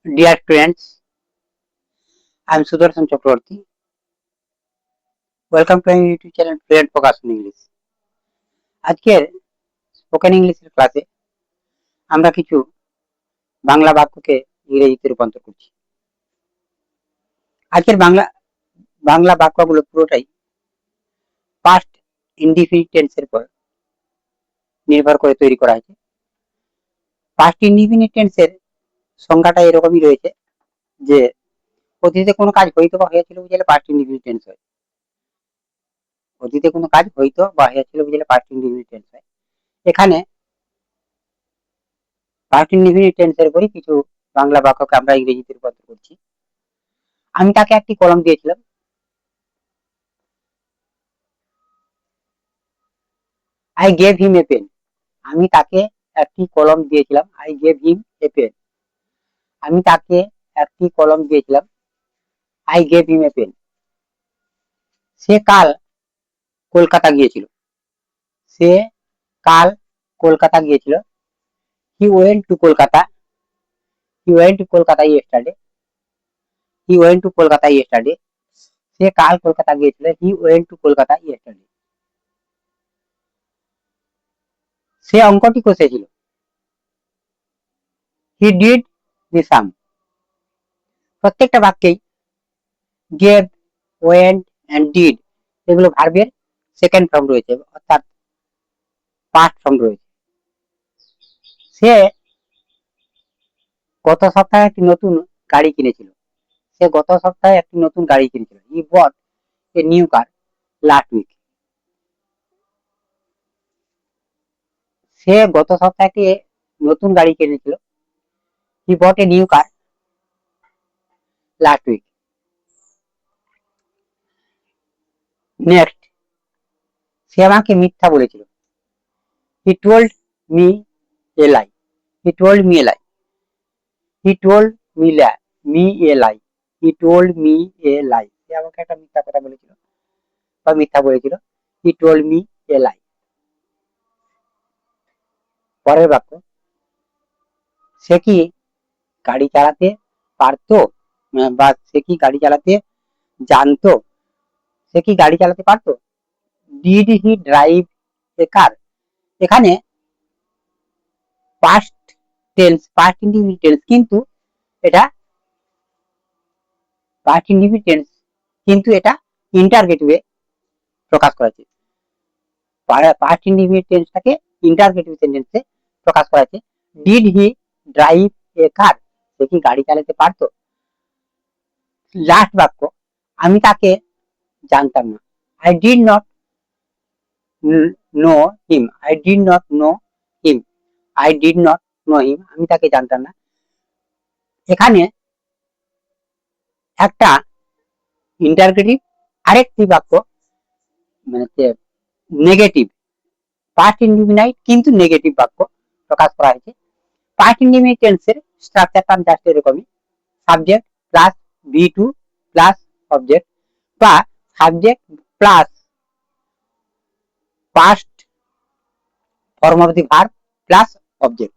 Dear friends, I am Sudarshan Chakraborty. Welcome to my YouTube channel Friend Focus on English. আজকের spoken ইংলিশের ক্লাসে আমরা কিছু বাংলা বাক্যকে ইংরেজিতে রূপান্তর করছি। আজকের বাংলা বাংলা বাক্যগুলো পুরোটাই পাস্ট ইনডিফিনিট টেন্সের উপর নির্ভর করে তৈরি করা হয়েছে। পাস্ট ইনডিফিনিট টেন্সের সংজ্ঞাটা এরকমই রয়েছে যে অতীতে কোনো কাজ হইতো বা হয়েছিল বুঝলে পাস্ট ইনডিফিনিট টেন্স হয়। অতীতে কোনো কাজ হইতো বা হয়েছিল বুঝলে পাস্ট ইনডিফিনিট টেন্স হয়। এখানে পাস্ট ইনডিফিনিট টেন্সের উপরই কিছু বাংলা বাক্যকে আমরা ইংরেজিতে রূপান্তর করছি। আমি তাকে একটি কলম দিয়েছিলাম। I gave him a pen. আমি তাকে একটি কলম দিয়েছিলাম। I gave him a pen. আমি তাকে একটি কলম দিয়েছিলাম। I gave him a pen. সে কাল কলকাতা গিয়েছিল। সে কাল কলকাতা গিয়েছিল। He went to Kolkata. He went to Kolkata yesterday. He went to Kolkata yesterday. সে কাল কলকাতা গিয়েছিল। He went to Kolkata yesterday. সে অঙ্কটি কষেছিল। He did the sum. প্রত্যেকটা বাক্যেই গেভ, ওয়েন্ট এন্ড ডিড এগুলো ভার্বের সেকেন্ড ফর্ম রয়েছে, অর্থাৎ পাস্ট ফর্ম রয়েছে। সে গত সপ্তাহে একটি নতুন গাড়ি কিনেছিল। সে গত সপ্তাহে একটি নতুন গাড়ি কিনেছিল। He bought a new car last week. সে গত সপ্তাহে একটি নতুন গাড়ি কিনেছিল। He bought a new car last week. Next, সে আমাকে মিথ্যা বলেছিল। He told me a lie. He told me a lie. He told me a lie. He told me a lie. সে আমাকে একটা মিথ্যা কথা বলেছিল বা মিথ্যা বলেছিল। He told me a lie. পরের বাক্য, সে কি গাড়ি চালাতে পারতো বা সে কি গাড়ি চালাতে জানতো। সে কি গাড়ি চালাতে পারতো। ডিড হি ড্রাইভ এ কার। এখানে past tense, past indefinite tense, কিন্তু এটা পাস্ট ইনডিফিনিট টেন্স কিন্তু এটা ইন্টারগেটিভে প্রকাশ করা হয়েছে। পাস্ট ইনডিফিনিট টেন্সটাকে ইন্টারগেটিভ সেন্টেন্সে প্রকাশ করা হয়েছে। ডিড হি ড্রাইভ এ কার। সে কি গাড়ি চালাতে পারতো। লাস্ট বাক্য, আমি তাকে জানতাম না। I did not know him. I did not know him. I did not know him. আমি তাকে জানতাম না। এখানে একটা ইন্টারগেটিভ, আরেকটি বাক্য মানে নেগেটিভ, পাস্ট ইনডিফিনাইট কিন্তু নেগেটিভ বাক্য প্রকাশ করা হয়েছে। পাস্ট ইনডিফিনিট টেন্সের স্ট্রাকচারটা জাস্ট এরকমই, সাবজেক্ট প্লাস ভি2 প্লাস অবজেক্ট বা subject plus past form of the verb plus object.